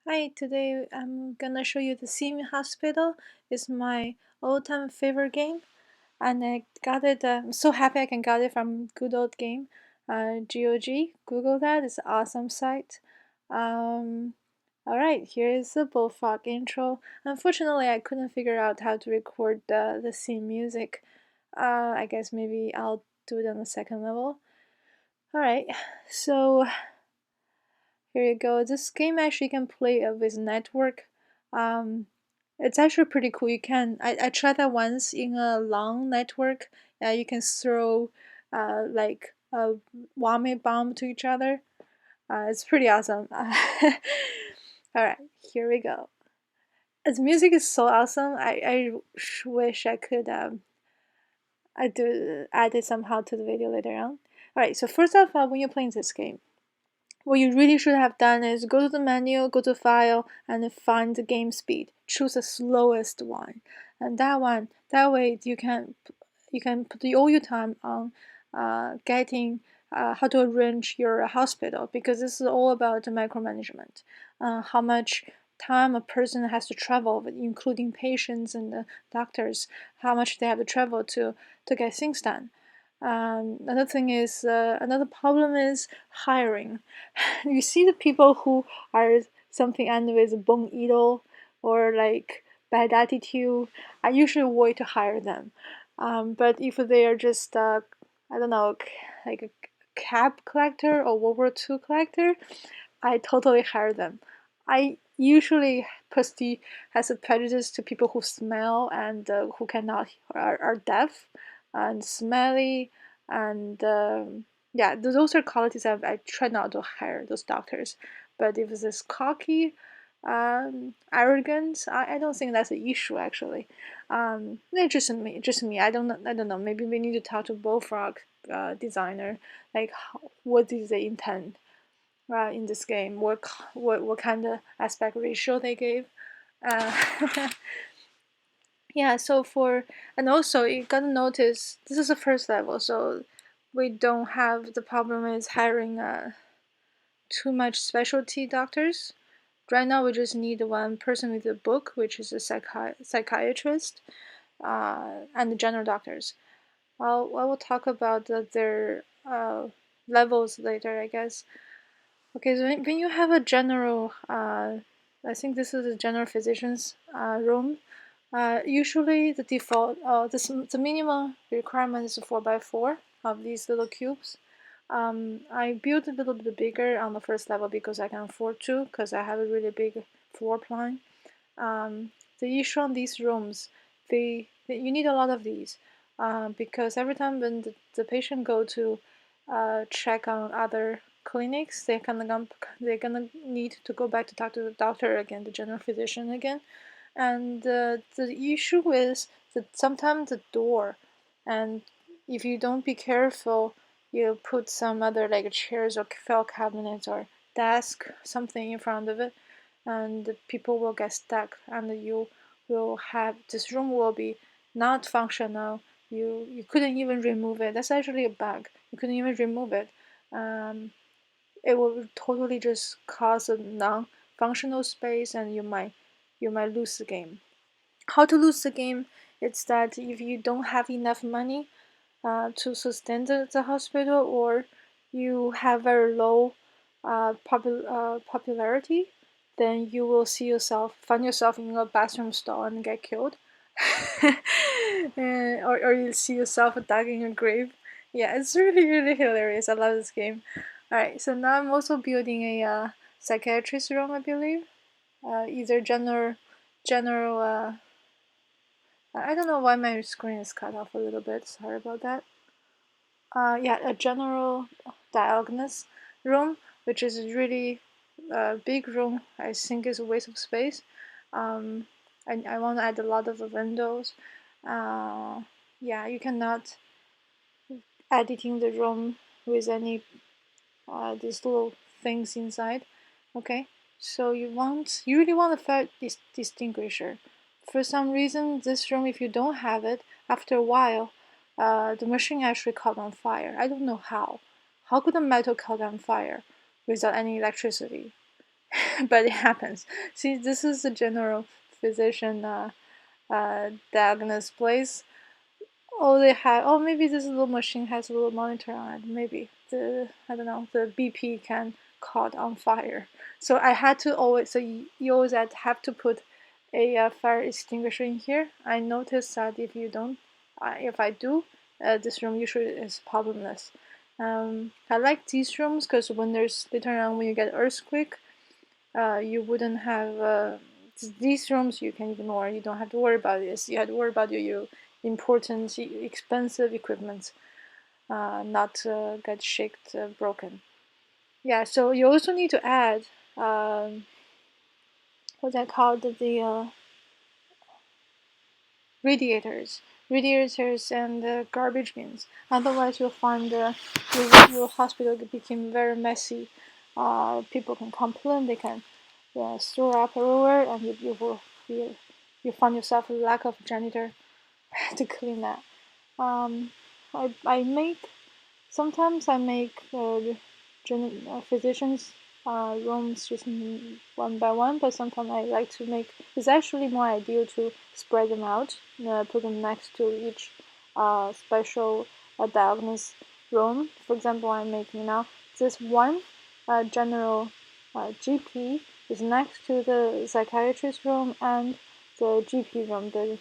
Hi, today I'm gonna show you the Simi Hospital. It's my all-time favorite game, and I got it. I'm so happy I can got it from Good Old Game, GOG. Google that. It's an awesome site. Um, all right, here is the Bullforg intro. Unfortunately, I couldn't figure out how to record the scene music. I guess maybe I'll do it on the second level. All right, so here you go. This game actually can play with network. Um, it's actually pretty cool. I tried that once in a long network. You can throw like a wame bomb to each other. It's pretty awesome. All right, here we go. Its music is so awesome. I wish I could I do add it somehow to the video later on. All right. So first off, when you're playing this game, what you really should have done is go to the menu, go to File, and find the game speed. Choose the slowest one, and that way you can put all your time on getting how to arrange your hospital, because this is all about the micromanagement. How much time a person has to travel, including patients and the doctors, how much they have to travel to get things done. Another thing is another problem is hiring. You see the people who are something end with bone eater or like bad attitude. I usually avoid to hire them. But if they are just I don't know, like a cab collector or World War II collector, I totally hire them. I usually has a prejudice to people who smell and who cannot are deaf and smelly and yeah, those are qualities I try not to hire those doctors. But if it's cocky, arrogant, I don't think that's an issue actually. It's just me. I don't know. Maybe we need to talk to Bullfrog designer, like what did they intend in this game? What kind of aspect ratio they gave? Uh, yeah. So for and also you gotta notice this is the first level, so we don't have the problem is hiring too much specialty doctors. Right now, we just need one person with a book, which is a psychiatrist, and the general doctors. I will talk about their levels later, I guess. Okay, so when you have a general, I think this is a general physician's room. Usually the default, the minimum requirement is 4 by 4 of these little cubes. I built a little bit bigger on the first level because I can afford to, because I have a really big floor plan. The issue on these rooms, you need a lot of these, because every time when the patient go to check on other clinics, they're gonna need to go back to talk to the doctor again, the general physician again, and the issue is that sometimes the door, and if you don't be careful, you put some other like chairs or file cabinets or desk something in front of it, and the people will get stuck, and you will have this room will be not functional. You couldn't even remove it. That's actually a bug. You couldn't even remove it. Um, it will totally just cause a non-functional space, and you might lose the game. How to lose the game? It's that if you don't have enough money to sustain the hospital, or you have very low popularity, then you will find yourself in a bathroom stall and get killed. Or you see yourself dug in a grave. Yeah, it's really, really hilarious. I love this game. Alright, so now I'm also building a psychiatrist room, I believe. Either general, I don't know why my screen is cut off a little bit. Sorry about that. Yeah, a general diagnosis room, which is a really big room. I think is a waste of space. Um, I want to add a lot of the windows. Yeah, you cannot editing the room with any these little things inside. Okay, so you really want a fair distinguisher. For some reason, this room, if you don't have it, after a while, the machine actually caught on fire. I don't know how. How could a metal caught on fire without any electricity? but it happens. See, this is the general physician diagnose place. Oh, they have. Oh, maybe this little machine has a little monitor on it. Maybe the I don't know. The BP can caught on fire. So I had to always. So you always have to put a fire extinguisher in here. I noticed that if you don't, if I do, this room usually is problemless. I like these rooms because when there's later on when you get earthquake, you wouldn't have these rooms you can ignore. You don't have to worry about this. You have to worry about your important, expensive equipment, not get shaked, broken. Yeah. So you also need to add what's that called, the radiators and garbage bins. Otherwise, you'll find your hospital became very messy. People can complain. They can store up everywhere, and you find yourself a lack of janitor to clean that. Um, I make Sometimes I make physicians rooms just one by one, but sometimes I like to make. It's actually more ideal to spread them out, put them next to each special diagnosis room. For example, I'm making now this one general GP is next to the psychiatrist room and the GP room, the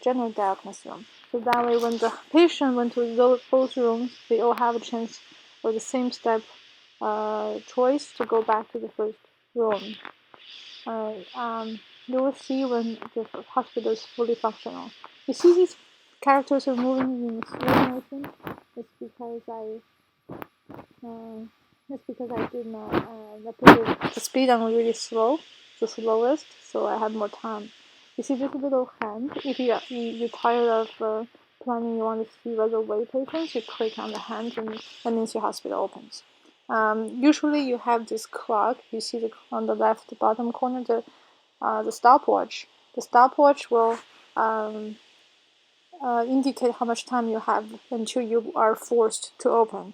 general diagnosis room. So that way, when the patient went to both rooms, they all have a chance or the same step choice to go back to the first room. You will see when the hospital is fully functional. You see these characters are moving in slow motion. It's because I uh, that's because I did not I put the speed on really slow, the slowest, so I have more time. You see this little hand. If you're tired of planning, you want to see whether wait patients, you click on the hand, and that means your hospital opens. Usually you have this clock. You see on the left bottom corner the stopwatch. The stopwatch will indicate how much time you have until you are forced to open,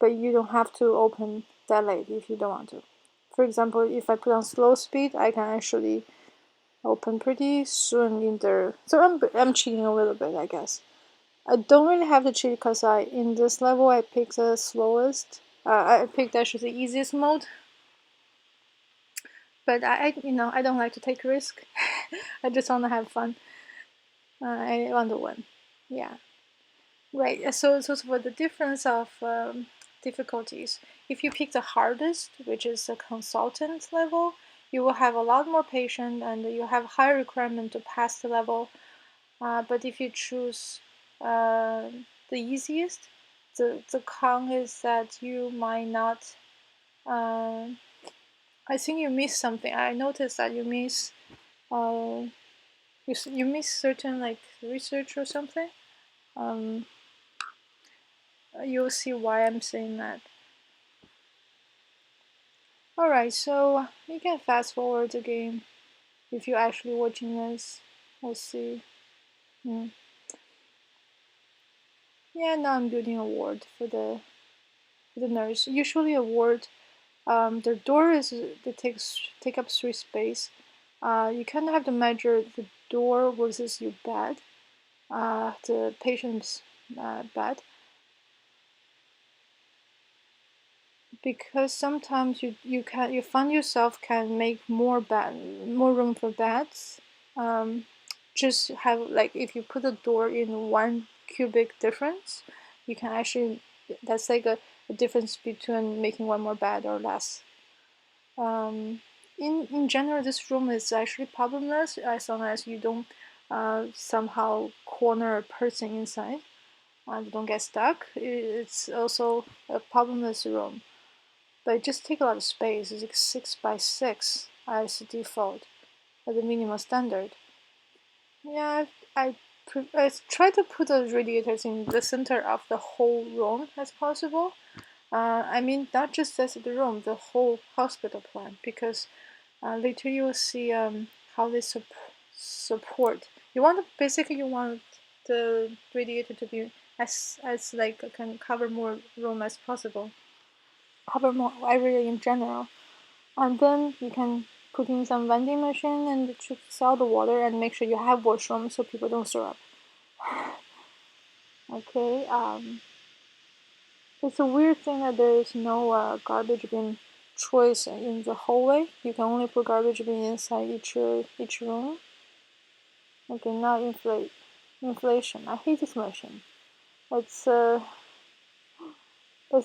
but you don't have to open that late if you don't want to. For example, if I put on slow speed, I can actually open pretty soon in there. So I'm cheating a little bit, I guess. I don't really have to cheat because in this level I picked the slowest. I picked actually the easiest mode, but I don't like to take risk. I just want to have fun. I want to win. Yeah. Right. So for the difference of difficulties, if you pick the hardest, which is the consultant level, you will have a lot more patience and you have higher requirement to pass the level. But if you choose uh, the easiest, the con is that you might not. I think you miss something. I noticed that you miss. You miss certain like research or something. Um, you'll see why I'm saying that. Alright, so you can fast forward the game if you're actually watching this. Let's see. Hmm. Yeah, now I'm building a ward for the nurse. Usually a ward, the door is it take up 3 space. You kind of have to measure the door versus your bed, the patient's bed, because sometimes you find yourself can make more room for beds. Just have like if you put a door in 1 cubic difference, you can actually that's like a difference between making one more bed or less. In general, this room is actually problemless as long as you don't somehow corner a person inside and don't get stuck. It's also a problemless room, but it just takes a lot of space. It's like 6 by 6 as default, as the minimum standard. Yeah, I try to put the radiators in the center of the whole room as possible. I mean, not just as the room, the whole hospital plan, because later you will see how they support. Basically you want the radiator to be as like can cover more room as possible, cover more area in general. And then you can put in some vending machine and to sell the water and make sure you have washroom so people don't throw up. Okay. It's a weird thing that there is no garbage bin choice in the hallway. You can only put garbage bin inside each room. Okay, now inflation. I hate this machine. It's this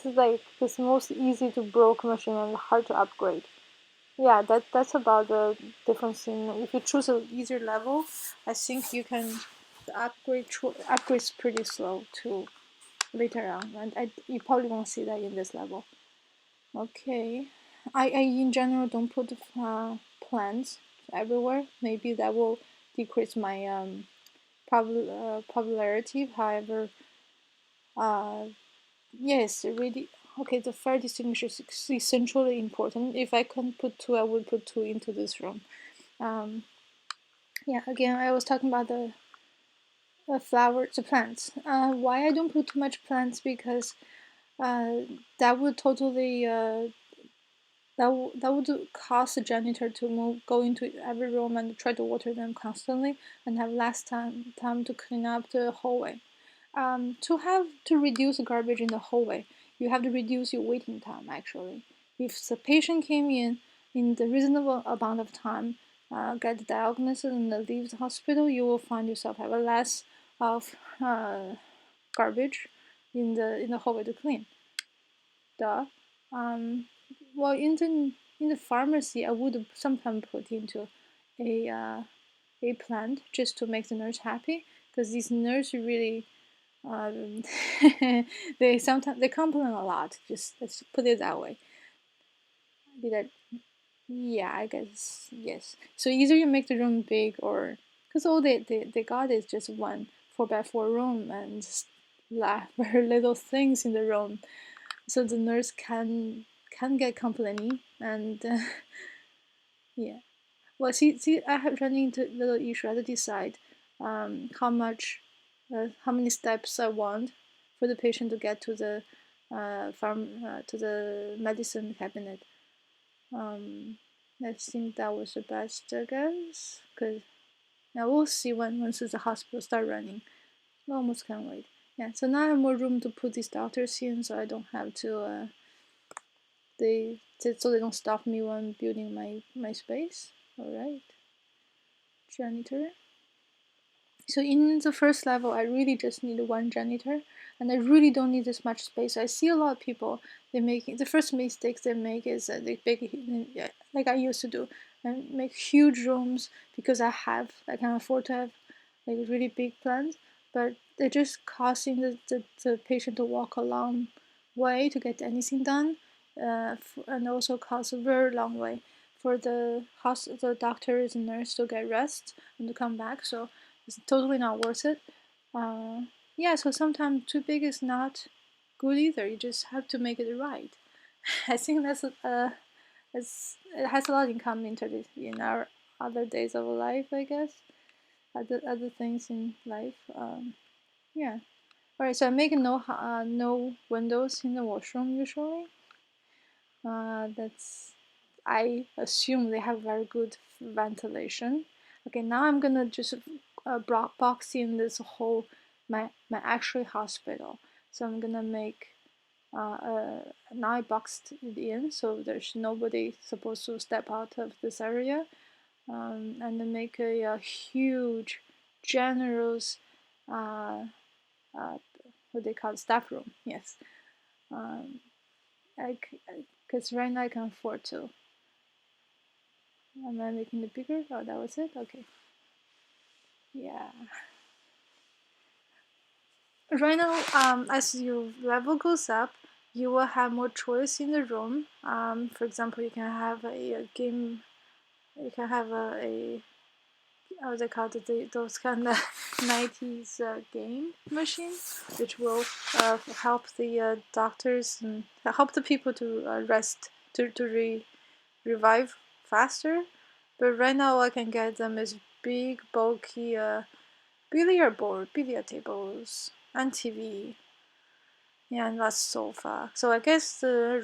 is like this most easy to broke machine and hard to upgrade. Yeah, that's about the difference in if you choose an easier level. I think you can the upgrade's pretty slow too later on, and you probably won't see that in this level. Okay, I in general don't put plants everywhere. Maybe that will decrease my popularity. However, uh, yes, really. Okay, the fire distinguisher is essentially important. If I can put two, I would put two into this room. Um, yeah, again, I was talking about the plants. Why I don't put too much plants because uh, that would totally that would cause the janitor to go into every room and try to water them constantly and have less time to clean up the hallway. To reduce garbage in the hallway, you have to reduce your waiting time. Actually, if the patient came in the reasonable amount of time, get the diagnosis and leave the hospital, you will find yourself have a less of garbage in the hallway to clean. Duh. Um, well, in the pharmacy, I would sometimes put into a a plant just to make the nurse happy because these nurses really um, they sometimes they complain a lot. Just let's put it that way. Did I? Yeah, I guess yes. So either you make the room big or because all they got is just one 4x4 room and just very little things in the room, so the nurse can get complaining and yeah. Well, see, I have run into little issue. I have to decide how many steps I want for the patient to get to the to the medicine cabinet. I think that was the best, I guess. Cause now we'll see once the hospital start running. I almost can't wait. Yeah, so now I have more room to put these doctors in, so I don't have to. So they don't stop me when building my space. All right, janitor. So in the first level, I really just need one janitor, and I really don't need this much space. I see a lot of people they make the first mistakes they make is they make yeah, like I used to do and make huge rooms because I can afford to have like really big plans, but they're just causing the patient to walk a long way to get anything done, and also cause a very long way for the doctors and nurse to get rest and to come back. So it's totally not worth it. Uh, yeah, so sometimes too big is not good either. You just have to make it right. I think it has a lot in common in our other days of life, I guess. Other things in life. Yeah. All right. So I make no windows in the washroom usually. That's I assume they have very good ventilation. Okay, now I'm gonna just box in this whole my actual hospital. So I'm gonna make now I boxed it in, so there's nobody supposed to step out of this area, and then make a huge, generous, uh, uh, what they call it, staff room. Yes, um, because right now I can afford to. Am I making it bigger? Oh, that was it? Okay. Yeah. Right now, as your level goes up, you will have more choice in the room. For example, you can have a game, you can have a how they call it, those kind of 90s game machine, which will help the doctors and help the people to rest, to revive faster. But right now, all I can get them is big, bulky billiard tables, and TV. Yeah, and that's sofa. So I guess the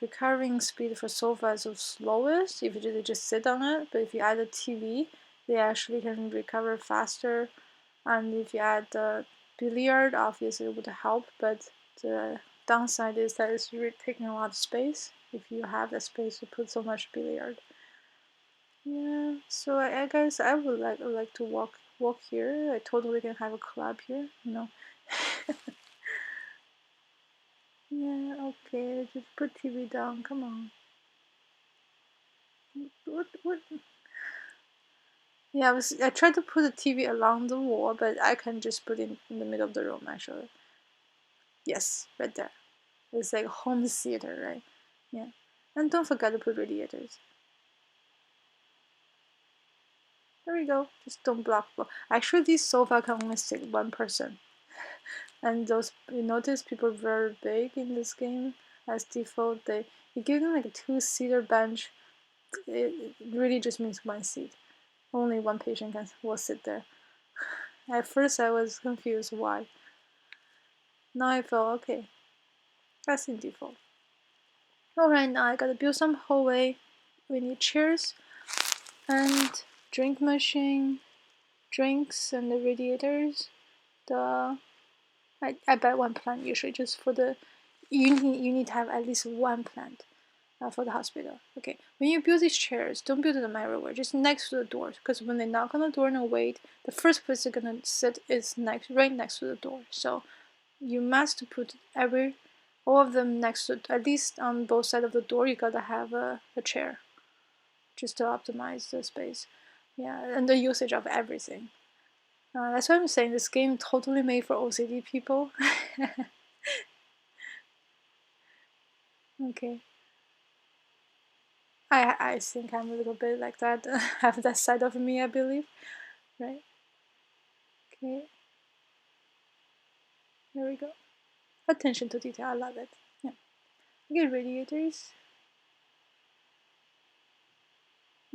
recovering speed for sofa is the slowest if you just sit on it. But if you add a TV, they actually can recover faster. And if you add the billiard, obviously it would help. But the downside is that it's really taking a lot of space if you have the space to put so much billiard. Yeah, so I guess I would like to walk here. I totally can have a club here, you know. Yeah, okay, just put TV down. Come on. What? Yeah, I tried to put the TV along the wall, but I can just put it in the middle of the room actually. Yes, right there. It's like home theater, right? Yeah. And don't forget to put radiators. There we go. Just don't block. Actually, this sofa can only sit one person. And those, you notice people very big in this game. As default, you give them like a two-seater bench. It really just means one seat. Only one patient will sit there. At first, I was confused why. Now I feel okay. That's in default. Alright, now I gotta build some hallway. We need chairs and drink machine, drinks and the radiators. I buy one plant usually just for the. You need to have at least one plant. For the hospital. Okay, when you build these chairs, don't build them everywhere, just next to the doors, because when they knock on the door and wait, the first place they're gonna sit is right next to the door. So you must put all of them next to, at least on both sides of the door, you gotta have a chair, just to optimize the space. Yeah, and the usage of everything. That's why I'm saying this game totally made for OCD people. Okay. I think I'm a little bit like that. Have that side of me, I believe. Right? Okay. There we go. Attention to detail. I love it. Yeah. Okay, radiators.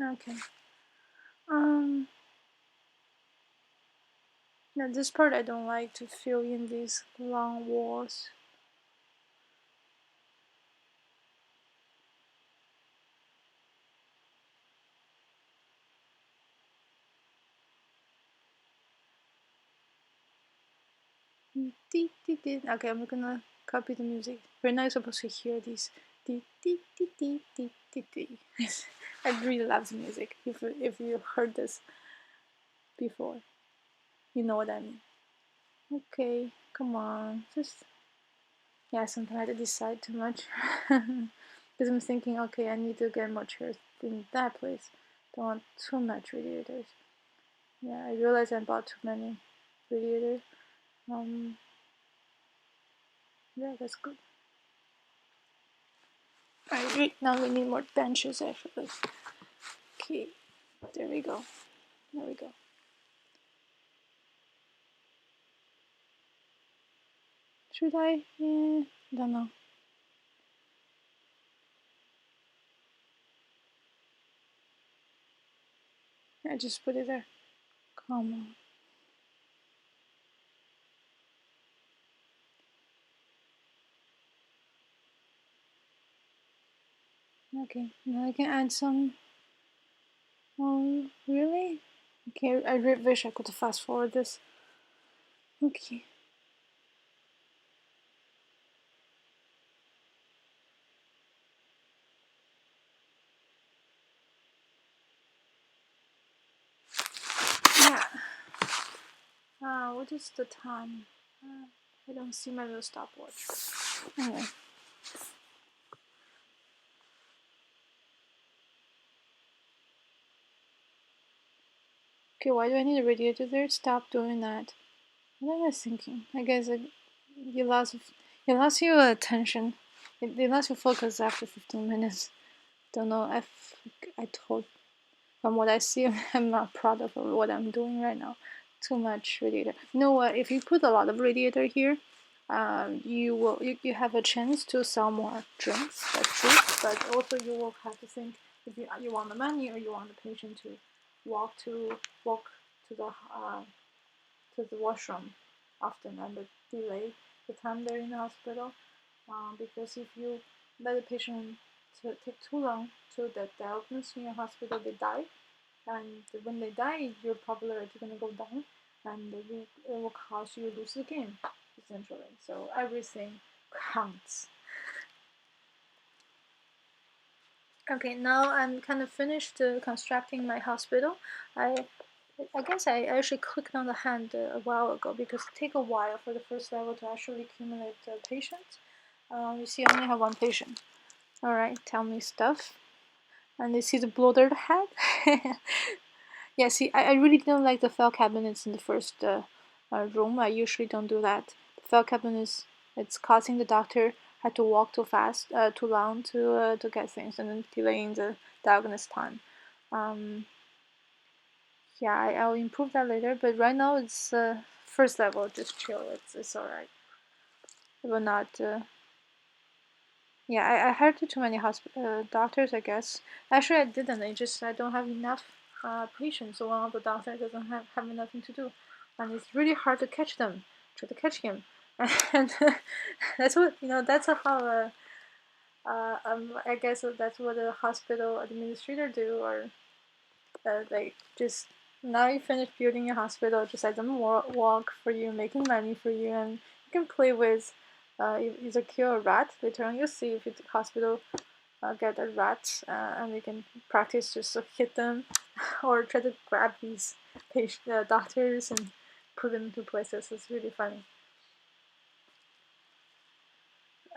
Okay. Um. Now this part I don't like to fill in these long walls. Okay, I'm gonna copy the music. We're not supposed to hear these. I really love the music. If you heard this before, you know what I mean. Okay, come on, just yeah. Sometimes I decide too much because I'm thinking, okay, I need to get more chairs in that place. Don't want too much radiators. Yeah, I realized I bought too many radiators. Um, yeah, that's good. Alright, now we need more benches actually. Okay, there we go. There we go. Should I? Yeah, don't know. I just put it there. Come on. Okay, now I can add some. Oh, really? Okay, I really wish I could fast forward this. Okay. Yeah. What is the time? I don't see my little stopwatch. Anyway. Okay, why do I need a radiator there? Stop doing that. What am I thinking? I guess it lost your attention. It lost your focus after 15 minutes. Don't know. I told from what I see, I'm not proud of what I'm doing right now. Too much radiator. You know what? If you put a lot of radiator here, you have a chance to sell more drinks. That's true. But also you will have to think if you want the money or you want the patient to walk to the washroom often and the delay. the time they're in the hospital, because if you let the patient to take too long to the diagnosis in your hospital, they die, and when they die, your popularity is gonna go down, and it will cause you to lose the game, essentially. So everything counts. Okay, now I'm kind of finished constructing my hospital. I guess I actually clicked on the hand a while ago because it takes a while for the first level to actually accumulate patients. You see, I only have one patient. All right, tell me stuff. And you see the bloated head. Yeah, see, I really don't like the file cabinets in the first room. I usually don't do that. The file cabinets, it's causing the doctor had to walk too fast, too long to get things, and then delaying the diagnosis time. Yeah, I'll improve that later. But right now it's first level, just chill. It's alright. It will not. Yeah, I hired too many doctors, I guess. Actually, I didn't. I don't have enough patients. So one of the doctors doesn't have nothing to do, and it's really hard to catch them. Try to catch him, and that's what That's how. I guess that's what a hospital administrator do, or like just now you finish building a hospital, just let them walk for you, making money for you, and you can play with either kill a rat. Later on, you'll see if the hospital get a rat, and you can practice just to hit them, or try to grab these doctors and put them into places. It's really funny.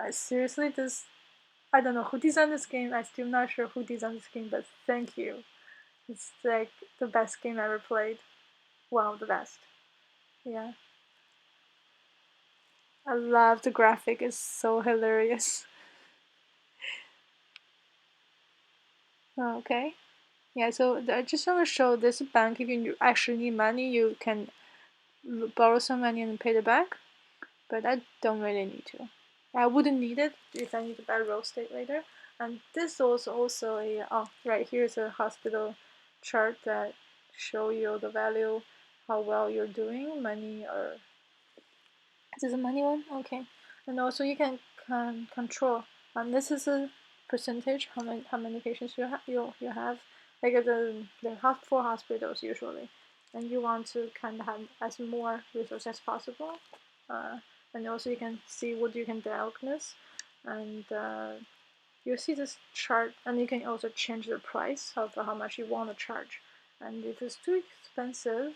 Seriously, this I don't know who designed this game. I'm still not sure who designed this game, but thank you. It's like the best game I ever played. One of the best. Yeah. I love the graphic, it's so hilarious. Okay. Yeah, so I just want to show this bank. If you actually need money, you can borrow some money and pay it back. But I don't really need to. I wouldn't need it if I need to buy real estate later. And this was also a right here's a hospital chart that show you the value, how well you're doing, money or is this a money one? Okay. And also you can control. This is a percentage how many patients you have. Like the four hospitals usually, and you want to kind of have as more resources as possible. Uh, and also you can see what you can diagnose, and you see this chart, and you can also change the price of how much you want to charge. And if it's too expensive,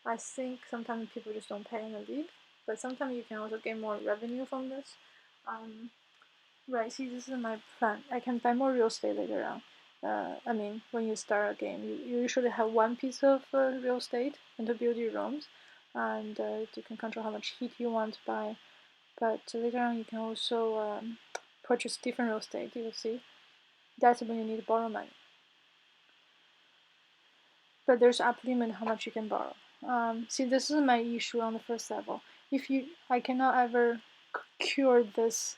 I think sometimes people just don't pay and leave. But sometimes you can also get more revenue from this. Right, see, this is my plan. I can buy more real estate later on. I mean, when you start a game, you usually have one piece of real estate and to build your rooms, and you can control how much heat you want to buy. But later on, you can also purchase different real estate. You will see. That's when you need to borrow money. But there's upper limit how much you can borrow. See, this is my issue on the first level. I cannot ever cure this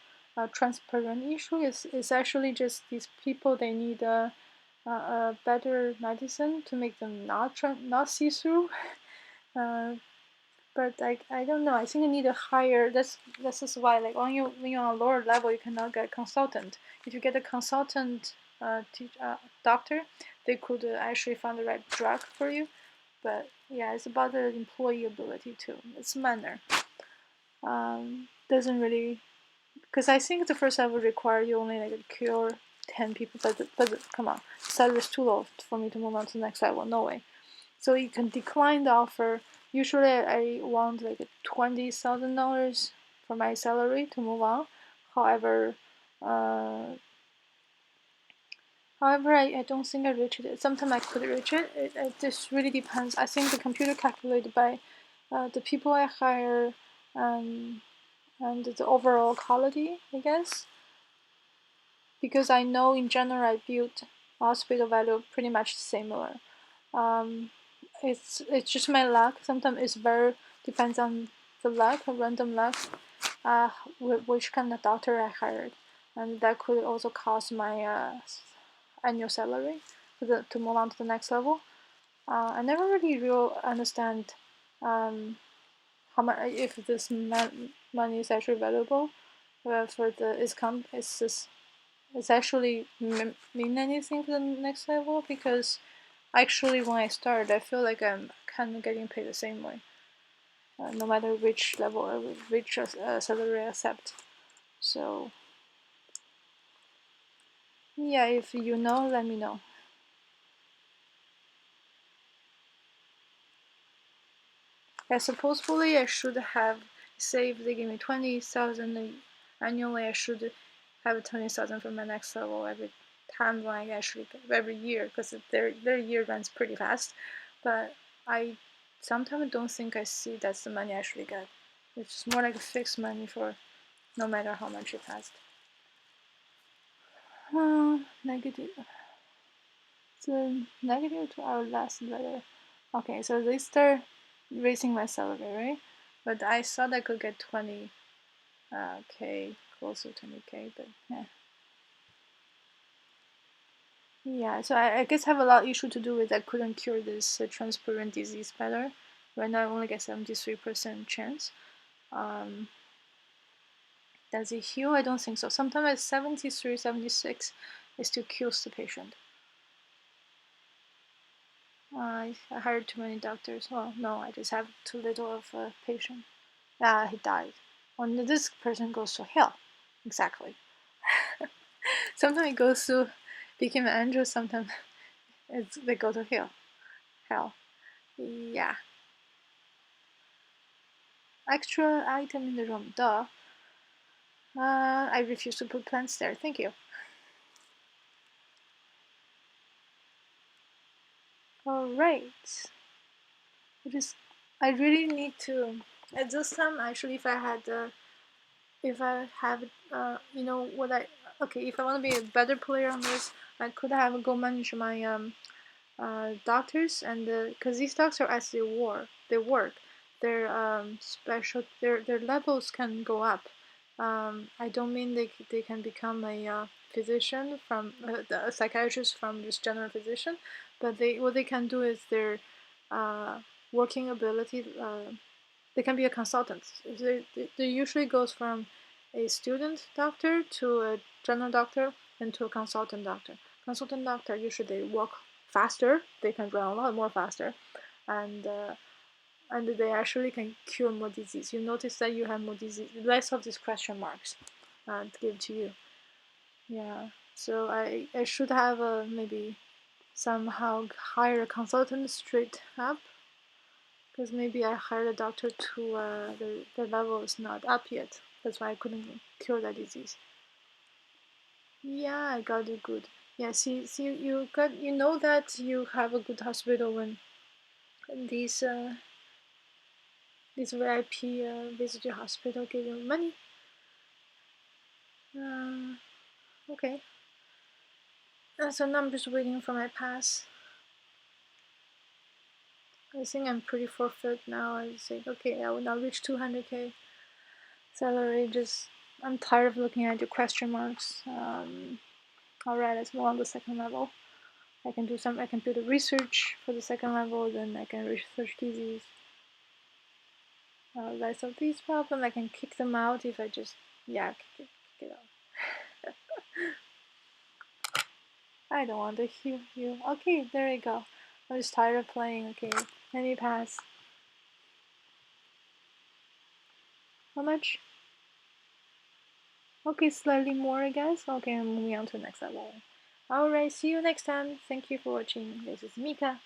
transparent issue. It's actually just these people, they need a better medicine to make them not see through. But I don't know. I think you need a higher. This is why like when you're on a lower level, you cannot get a consultant. If you get a consultant doctor, they could actually find the right drug for you. But yeah, it's about the employee ability too. It's manner. Doesn't really because I think the first level require you only like cure 10 people. But come on, the salary is too low for me to move on to the next level. No way. So you can decline the offer. Usually I want like $20,000 for my salary to move on. However, uh, I don't think I reached it. Sometimes I could reach it. It just really depends. I think the computer calculated by the people I hire and the overall quality, I guess. Because I know in general I built hospital value pretty much similar. Um, it's just my luck. Sometimes it's very depends on the luck, random luck, uh, which kind of doctor I hired, and that could also cause my annual salary to move on to the next level. I never really understand how much if this money is actually valuable for the it's just it's actually mean anything for the next level, because actually when I started I feel like I'm kind of getting paid the same way, no matter which level which salary I accept. So yeah, if you know, let me know. Yeah, supposedly I should have, say if they give me 20,000 annually, I should have 20,000 for my next level every time when I actually every year, because their year runs pretty fast. But I sometimes don't think I see that's the money I actually get. It's more like a fixed money for no matter how much it passed. Negative. So negative to our last letter. Okay, so they start raising my salary, right? But I thought I could get 20 K, close to 20K, but yeah. Yeah, so I guess have a lot of issue to do with I couldn't cure this transparent disease better. Right now I only get 73% chance. Um, does it heal? I don't think so. Sometimes at 73, 76, it still kills the patient. I hired too many doctors. Well, no, I just have too little of a patient. He died. When this person goes to hell. Exactly. Sometimes it goes to become an angel, sometimes they go to hell. Hell. Yeah. Extra item in the room. Duh. I refuse to put plants there. Thank you. Alright. I really need to. At this time, actually, if I had if I have you know what I okay, if I want to be a better player on this, I could have go manage my doctors, and because these dogs are as they work, their special their levels can go up. I don't mean they can become a physician from a psychiatrist from this general physician, but they what they can do is their uh, working ability. They can be a consultant. They usually goes from a student doctor to a general doctor and to a consultant doctor. Consultant doctor usually they work faster. They can run a lot more faster, and they actually can cure more disease. You notice that you have more disease, less of these question marks, to give to you. Yeah. So I should have maybe somehow hire a consultant straight up, because maybe I hired a doctor to the level is not up yet. That's why I couldn't cure that disease. Yeah, I got it good. Yeah, see, you know that you have a good hospital when these VIP visit your hospital give you money. Okay. So now I'm just waiting for my pass. I think I'm pretty forfeit now. I think okay, I will now reach 200K salary. Just I'm tired of looking at the question marks. Alright, let's move on to the second level. I can do the research for the second level, then I can research disease. Less of these problems, I can kick them out if I just, yeah, kick it out. I don't want to heal you. Okay, there you go. I'm just tired of playing. Okay, let me pass. How much? Okay, slightly more, I guess. Okay, I'm moving on to the next level. Alright, see you next time. Thank you for watching. This is Mika.